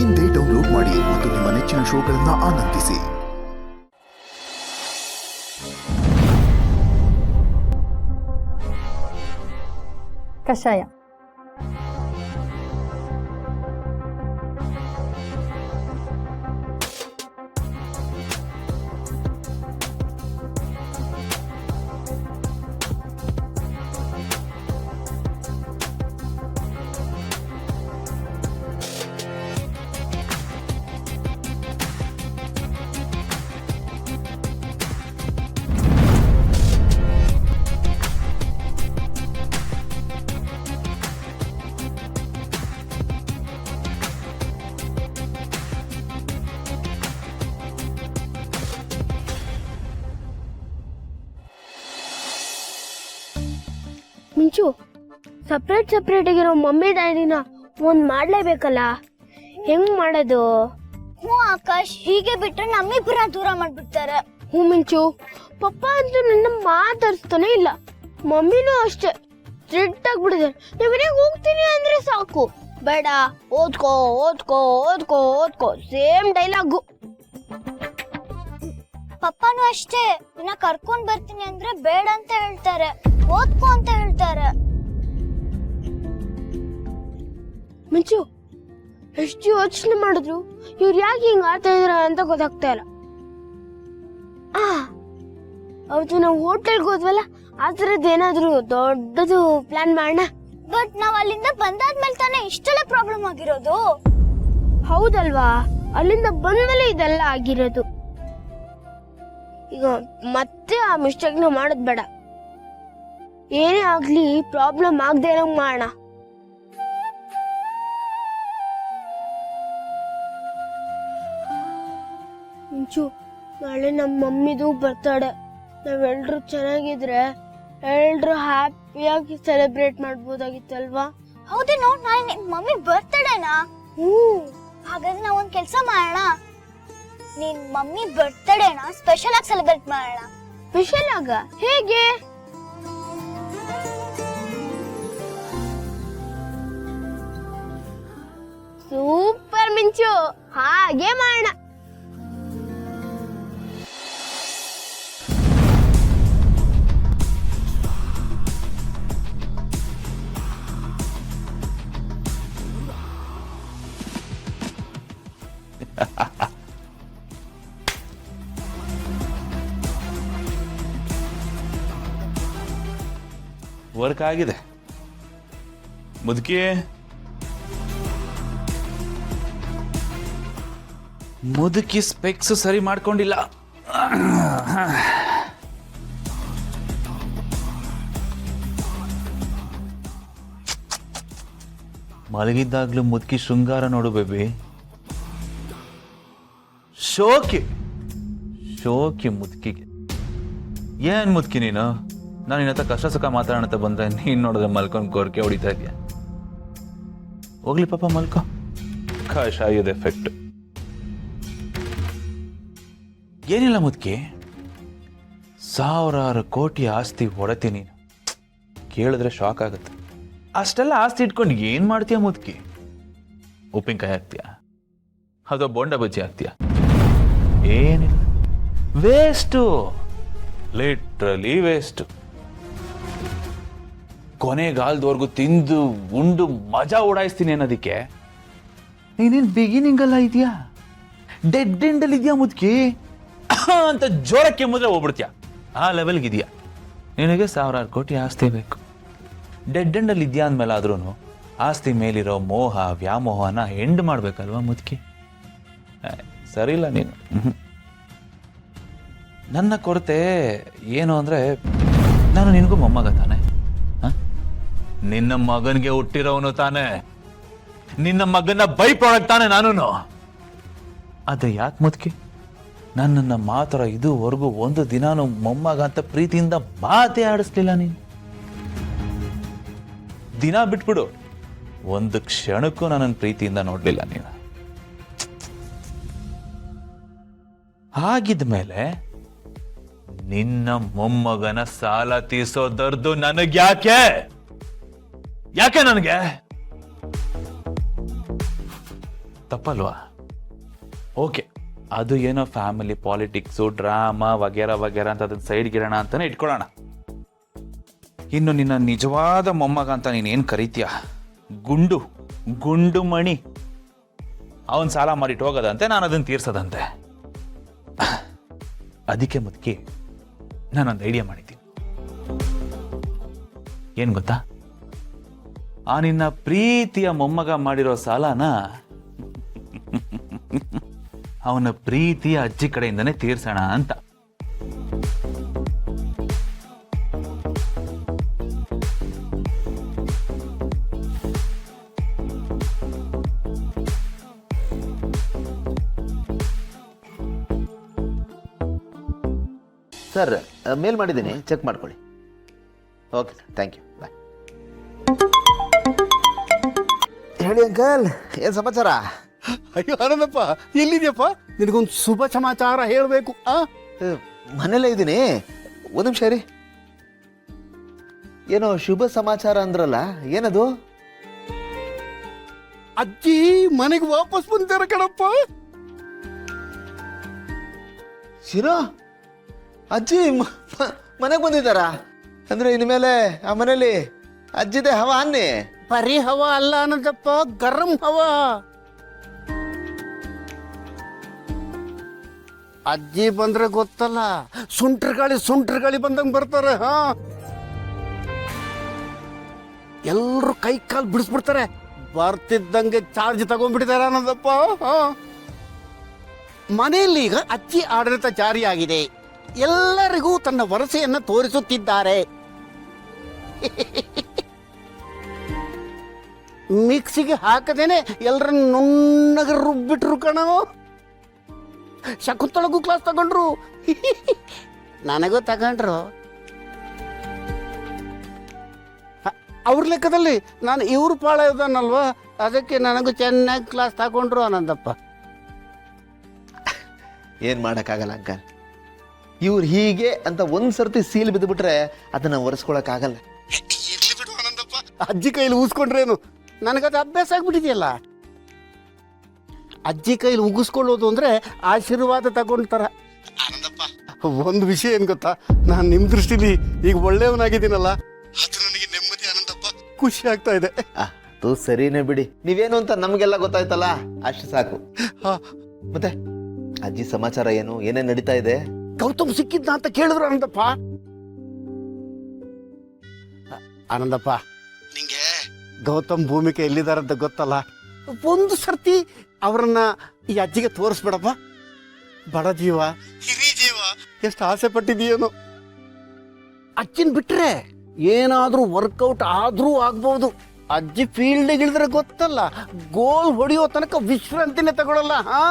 ಇಂದೇ ಡೌನ್ಲೋಡ್ ಮಾಡಿ ಮತ್ತು ನಿಮ್ಮ ನೆಚ್ಚಿನ ಶೋಗಳನ್ನು ಆನಂದಿಸಿ. ಕಷಾಯ. ಮಿಂಚು, ಸಪ್ರೇಟ್ ಆಗಿರೋ ಮಮ್ಮಿ ಡ್ಯಾಡಿನ ಒಂದ್ ಮಾಡ್ಲೇಬೇಕಲ್ಲ, ಹೆಂಗ್ ಮಾಡೋದು? ಹ್ಞೂ ಆಕಾಶ್, ಹೀಗೆ ಬಿಟ್ರೆ ನಮ್ಮಿಬ್ಬರ ದೂರ ಮಾಡ್ಬಿಡ್ತಾರೆ. ಹ್ಞೂ ಮಿಂಚು, ಪಪ್ಪ ಅಂತೂ ನನ್ನ ಮಾತಾಡ್ಸ್ತಾನೆ ಇಲ್ಲ, ಮಮ್ಮಿನೂ ಅಷ್ಟೇ ಸ್ಟ್ರಿಕ್ಟ್ ಆಗ್ಬಿಟ್ಟಿದ್ದಾರೆ. ನೀವು ಮನೆಗೆ ಹೋಗ್ತೀನಿ ಅಂದ್ರೆ ಸಾಕು, ಬೇಡ ಓದ್ಕೋ ಓದ್ಕೋ ಓದ್ಕೋ ಓದ್ಕೋ, ಸೇಮ್ ಡೈಲಾಗು. ಪಪ್ಪನೂ ಅಷ್ಟೇ, ಇನ್ನ ಕರ್ಕೊಂಡ್ ಬರ್ತೀನಿ ಅಂದ್ರೆ ಬೇಡ ಅಂತ ಹೇಳ್ತಾರೆ, ಓದ್ಕೋ ಅಂತ ಹೇಳ್ತಾರೆ. ಮಿಂಚು, ಎಷ್ಟು ಯೋಚನೆ ಮಾಡಿದ್ರು ಇವ್ರು ಯಾಕೆ ಹಿಂಗ ಆಡ್ತಾ ಇದ್ರ ಅಂತ ಗೊತ್ತಾಗ್ತಾ ಇಲ್ಲ. ಅವತ್ತು ನಾವು ಹೋಟೆಲ್ಗೆ ಹೋದ್ವಲ್ಲ, ಆ ಥರದ್ದು ಏನಾದ್ರು ದೊಡ್ಡದು ಪ್ಲಾನ್ ಮಾಡೋಣ. ಬಟ್ ನಾವ್ ಅಲ್ಲಿಂದ ಬಂದಾದ್ಮೇಲೆ ತಾನೇ ಇಷ್ಟೆಲ್ಲ ಪ್ರಾಬ್ಲಮ್ ಆಗಿರೋದು. ಹೌದಲ್ವಾ, ಅಲ್ಲಿಂದ ಬಂದ್ಮೇಲೆ ಇದೆಲ್ಲ ಆಗಿರೋದು. ಈಗ ಮತ್ತೆ ಆ ಮಿಸ್ಟೇಕ್ನ ಮಾಡೋದ್ ಬೇಡ. ಏನೇ ಆಗ್ಲಿ ಪ್ರಾಬ್ಲಮ್ ಆಗದೆ ಇರೋಂಗ್ ಮಾಡೋಣ. ಮುಂಚು, ನಾಳೆ ನಮ್ಮ ಮಮ್ಮಿದು ಬರ್ತಡೆ. ನಾವೆಲ್ರು ಚೆನ್ನಾಗಿದ್ರೆ ಎಲ್ರು ಹ್ಯಾಪಿಯಾಗಿ ಸೆಲೆಬ್ರೇಟ್ ಮಾಡ್ಬೋದಾಗಿತ್ತಲ್ವಾ? ಹೌದೇನೋ, ನಾಳೆ ನಿಮ್ ಮಮ್ಮಿ ಬರ್ತಡೇನಾ? ಹಾಗಾದ್ರೆ ನಾವ್ ಒಂದ್ ಕೆಲ್ಸ ಮಾಡೋಣ, ನಿನ್ ಮಮ್ಮಿ ಬರ್ತಡೇನ ಸ್ಪೆಷಲ್ ಆಗಿ ಸೆಲೆಬ್ರೇಟ್ ಮಾಡೋಣ. ಸ್ಪೆಷಲ್ ಆಗ ಹೇಗೆ? ಸೂಪರ್ ಮಿಂಚು, ಹಾಗೆ ಮಾಡೋಣ. ವರ್ಕ್ ಆಗಿದೆ ಮುದುಕಿ. ಮುದುಕಿ ಸ್ಪೆಕ್ಸ್ ಸರಿ ಮಾಡ್ಕೊಂಡಿಲ್ಲ. ಮಲಗಿದ್ದಾಗ್ಲೂ ಮುದುಕಿ ಶೃಂಗಾರ ನೋಡು ಬೇಬಿ. ಶೋಕಿ ಮುದುಕಿಗೆ. ಏನ್ ಮುದುಕಿ ನೀನು? ನಾನು ನಿನ್ನ ಕಷ್ಟ ಸುಖ ಮಾತಾಡೋಣ ಅಂತ ಬಂದ್ರೆ ನೀನ್ ನೋಡಿದ್ರೆ ಮಲ್ಕೊಂಡು ಕೋರಿಕೆ ಹೊಡಿತಾ ಇದೆಯಾ? ಹೋಗ್ಲಿ ಪಾಪ, ಮಲ್ಕೋ. ಕಷಾಯದ ಎಫೆಕ್ಟ್ ಏನಿಲ್ಲ ಮುದುಕಿ. ಸಾವಿರಾರು ಕೋಟಿ ಆಸ್ತಿ ಒಡತಿ ನೀನು. ಕೇಳಿದ್ರೆ ಶಾಕ್ ಆಗುತ್ತೆ. ಅಷ್ಟೆಲ್ಲ ಆಸ್ತಿ ಇಟ್ಕೊಂಡು ಏನ್ ಮಾಡ್ತೀಯ ಮುದುಕಿ? ಉಪ್ಪಿನಕಾಯಿ ಹಾಕ್ತೀಯ ಅಥವಾ ಬೋಂಡ ಬಜ್ಜಿ ಹಾಕ್ತೀಯ? ಏನಿಲ್ಲ, ವೇಸ್ಟು, ಲಿಟ್ರಲಿ ವೇಸ್ಟ್. ಕೊನೆಗಾಲದವರೆಗೂ ತಿಂದು ಉಂಡು ಮಜಾ ಓಡಾಯಿಸ್ತೀನಿ ಅನ್ನೋದಕ್ಕೆ ನೀನೇನ್ ಬಿಗಿನಿಂಗ್ ಅಲ್ಲ ಇದೆಯಾ, ಡೆಡ್ ಎಂಡ್ ಅಲ್ಲಿ ಇದೆಯಾ ಮುದುಕಿ ಅಂತ ಜೋರಕ್ಕೆ ಮುದ್ರೆ ಹೋಗ್ಬಿಡ್ತೀಯ. ಆ ಲೆವೆಲ್ಗೆ ಇದೆಯಾ. ನಿನಗೆ ಸಾವಿರಾರು ಕೋಟಿ ಆಸ್ತಿ ಬೇಕು. ಡೆಡ್ ಎಂಡ್ ಅಲ್ಲಿ ಇದೆಯಾ ಅಂದ್ಮೇಲೆ ಆದ್ರೂ ಆಸ್ತಿ ಮೇಲಿರೋ ಮೋಹ ವ್ಯಾಮೋಹನ ಎಂಡ್ ಮಾಡ್ಬೇಕಲ್ವಾ ಮುದುಕಿ? ಸರಿ ಇಲ್ಲ ನೀನು. ನನ್ನ ಕೊರತೆ ಏನು ಅಂದ್ರೆ, ನಾನು ನಿನಗೂ ಮೊಮ್ಮಗ ತಾನೆ. ನಿನ್ನ ಮಗನ್ಗೆ ಹುಟ್ಟಿರೋನು ತಾನೆ, ನಿನ್ನ ಮಗನ ಬೈ ಪ್ರಾಡಕ್ಟ್ ತಾನೆ ನಾನು. ಅದೇ ಯಾಕೆ ಮುದುಕಿ ನನ್ನನ್ನು ಮಾತ್ರ ಇದುವರೆಗೂ ಒಂದು ದಿನಾನು ಮೊಮ್ಮಗ ಅಂತ ಪ್ರೀತಿಯಿಂದ ಮಾತೇ ಆಡಿಸ್ಲಿಲ್ಲ ನೀನು? ದಿನ ಬಿಟ್ಬಿಡು, ಒಂದು ಕ್ಷಣಕ್ಕೂ ನನ್ನನ್ನು ಪ್ರೀತಿಯಿಂದ ನೋಡ್ಲಿಲ್ಲ ನೀನು. ಹಾಗಿದ್ಮೇಲೆ ನಿನ್ನ ಮೊಮ್ಮಗನ ಸಾಲ ತೀರ್ಸೋದರ್ದು ನನಗ್ಯಾಕೆ? ಯಾಕೆ ನನಗೆ? ತಪ್ಪಲ್ವಾ? ಓಕೆ, ಅದು ಏನೋ ಫ್ಯಾಮಿಲಿ ಪಾಲಿಟಿಕ್ಸು ಡ್ರಾಮಾ ವಗೇರ ವಗೇರ ಅಂತ ಅದನ್ನ ಸೈಡ್ ಗಿಡೋಣ ಅಂತಾನೆ ಇಟ್ಕೊಳ್ಳೋಣ. ಇನ್ನು ನಿನ್ನ ನಿಜವಾದ ಮೊಮ್ಮಗ ಅಂತ ನೀನೇನು ಕರೀತೀಯ, ಗುಂಡು ಮಣಿ, ಅವನ್ ಸಾಲ ಮಾಡಿಟ್ಟು ಹೋಗೋದಂತೆ, ನಾನು ಅದನ್ನು ತೀರ್ಸೋದಂತೆ. ಅದಕ್ಕೆ ಮುದುಕಿ ನಾನೊಂದು ಐಡಿಯಾ ಮಾಡಿದ್ದೀನಿ. ಏನ್ ಗೊತ್ತಾ, ಆ ನಿನ್ನ ಪ್ರೀತಿಯ ಮೊಮ್ಮಗ ಮಾಡಿರೋ ಸಾಲನ ಅವನ ಪ್ರೀತಿಯ ಅಜ್ಜಿ ಕಡೆಯಿಂದನೇ ತೀರ್ಸೋಣ ಅಂತ. ಸರ್, ಮೇಲ್ ಮಾಡಿದ್ದೀನಿ, ಚೆಕ್ ಮಾಡ್ಕೊಳ್ಳಿ. ಓಕೆ ಸರ್, ಥ್ಯಾಂಕ್ ಯು, ಬಾಯ್. ಹೇಳಿ ಅಂಕಲ್, ಏನು ಸಮಾಚಾರ? ಅಯ್ಯೋ ಆನಂದಪ್ಪ, ಎಲ್ಲಿದ್ಯಪ್ಪ? ನಿನಗೊಂದು ಶುಭ ಸಮಾಚಾರ ಹೇಳಬೇಕು. ಮನೇಲೇ ಇದ್ದೀನಿ, ಒಂದು ನಿಮಿಷ ರೀ. ಏನೋ ಶುಭ ಸಮಾಚಾರ ಅಂದ್ರಲ್ಲ, ಏನದು? ಅಜ್ಜಿ ಮನೆಗೆ ವಾಪಸ್ ಬಂದಾರ ಕಣಪ್ಪ. ಶಿರೋ, ಅಜ್ಜಿ ಮನೆಗೆ ಬಂದಿದ್ದಾರಾ? ಅಂದ್ರೆ ಇನ್ಮೇಲೆ ಆ ಮನೇಲಿ ಅಜ್ಜಿದೆ ಹವಾ ಅನ್ನಿ. ಬರೀ ಹವಾ ಅಲ್ಲ ಆನಂದಪ್ಪ, ಗರಂ ಹವಾ. ಅಜ್ಜಿ ಬಂದ್ರೆ ಗೊತ್ತಲ್ಲ, ಸುಂಟ್ರ ಗಾಳಿ ಬಂದಂಗೆ ಬರ್ತಾರೆ. ಹಾ, ಎಲ್ರು ಕೈ ಕಾಲು ಬಿಡಿಸ್ಬಿಡ್ತಾರೆ. ಬರ್ತಿದ್ದಂಗೆ ಚಾರ್ಜ್ ತಗೊಂಡ್ಬಿಟ್ಟಿದ್ದಾರೆ ಆನಂದಪ್ಪ. ಹಾ, ಮನೆಯಲ್ಲಿ ಈಗ ಅಜ್ಜಿ ಆಡಳಿತ ಜಾರಿಯಾಗಿದೆ. ಎಲ್ಲರಿಗೂ ತನ್ನ ವರಸೆಯನ್ನ ತೋರಿಸುತ್ತಿದ್ದಾರೆ. ಮಿಕ್ಸಿಗೆ ಹಾಕದೇನೆ ಎಲ್ಲರನ್ನ ನುಣ್ಣಗೆ ರುಬ್ಬಿಟ್ರು ಕಣೋ. ಶಕುಂತಳಗೂ ಕ್ಲಾಸ್ ತಗೊಂಡ್ರು, ನನಗೂ ತಗೊಂಡ್ರು. ಅವ್ರ ಲೆಕ್ಕದಲ್ಲಿ ನಾನು ಇವ್ರ ಪಾಳ ಇದ್ದಾನಲ್ವಾ, ಅದಕ್ಕೆ ನನಗೂ ಚೆನ್ನಾಗಿ ಕ್ಲಾಸ್ ತಗೊಂಡ್ರು ಆನಂದಪ್ಪ. ಏನ್ ಮಾಡಕ್ಕಾಗಲ್ಲ ಅಂಕಲ್, ಇವ್ರು ಹೀಗೆ ಅಂತ ಒಂದ್ ಸರ್ತಿ ಸೀಲ್ ಬಿದ್ದುಬಿಟ್ರೆ ಅದನ್ನ ಒರೆಸ್ಕೊಳಕ್ ಆಗಲ್ಲ. ಅಜ್ಜಿ ಕೈಲಿ ಊಸ್ಕೊಂಡ್ರೇನು, ನನಗದು ಅಭ್ಯಾಸ ಆಗ್ಬಿಟ್ಟಿದೆಯಲ್ಲ. ಅಜ್ಜಿ ಕೈಲಿ ಉಗಿಸ್ಕೊಳ್ಳೋದು ಅಂದ್ರೆ ಆಶೀರ್ವಾದ ತಗೊಂಡ್ತಾರ. ಒಂದು ವಿಷಯ ಏನ್ ಗೊತ್ತಾ, ನಾನು ನಿಮ್ ದೃಷ್ಟಿಲಿ ಈಗ ಒಳ್ಳೆಯವನಾಗಿದ್ದೀನಲ್ಲ, ಅದು ನನಗೆ ನೆಮ್ಮದಿ ಆನಂದಪ್ಪ, ಖುಷಿ ಆಗ್ತಾ ಇದೆ. ಅದು ಸರಿನೇ ಬಿಡಿ, ನೀವೇನು ಅಂತ ನಮ್ಗೆಲ್ಲ ಗೊತ್ತಾಯ್ತಲ್ಲ, ಅಷ್ಟು ಸಾಕು. ಮತ್ತೆ ಅಜ್ಜಿ ಸಮಾಚಾರ ಏನು, ಏನೇನ್ ನಡೀತಾ ಇದೆ? ಗೌತಮ್ ಸಿಕ್ಕಿದ್ನ ಅಂತ ಕೇಳಿದ್ರು ಆನಂದಪ್ಪ. ಆನಂದಪ್ಪ, ನಿಂಗೆ ಗೌತಮ್ ಭೂಮಿಕೆ ಎಲ್ಲಿದಾರಂತ ಗೊತ್ತಲ್ಲ. ಒಂದು ಸರ್ತಿ ಅವರನ್ನ ಈ ಅಜ್ಜಿಗೆ ತೋರಿಸ್ಬೇಡಪ್ಪ. ಬಡ ಜೀವ, ಹಿರಿ ಜೀವ, ಎಷ್ಟು ಆಸೆ ಪಟ್ಟಿದೀಯೇನೋ. ಅಜ್ಜಿನ್ ಬಿಟ್ರೆ ಏನಾದ್ರೂ ವರ್ಕೌಟ್ ಆದ್ರೂ ಆಗ್ಬಹುದು. ಅಜ್ಜಿ ಫೀಲ್ಡ್ ಇಳಿದ್ರೆ ಗೊತ್ತಲ್ಲ, ಗೋಲ್ ಹೊಡೆಯೋ ತನಕ ವಿಶ್ರಾಂತಿನೇ ತಗೊಳಲ್ಲ. ಹಾ,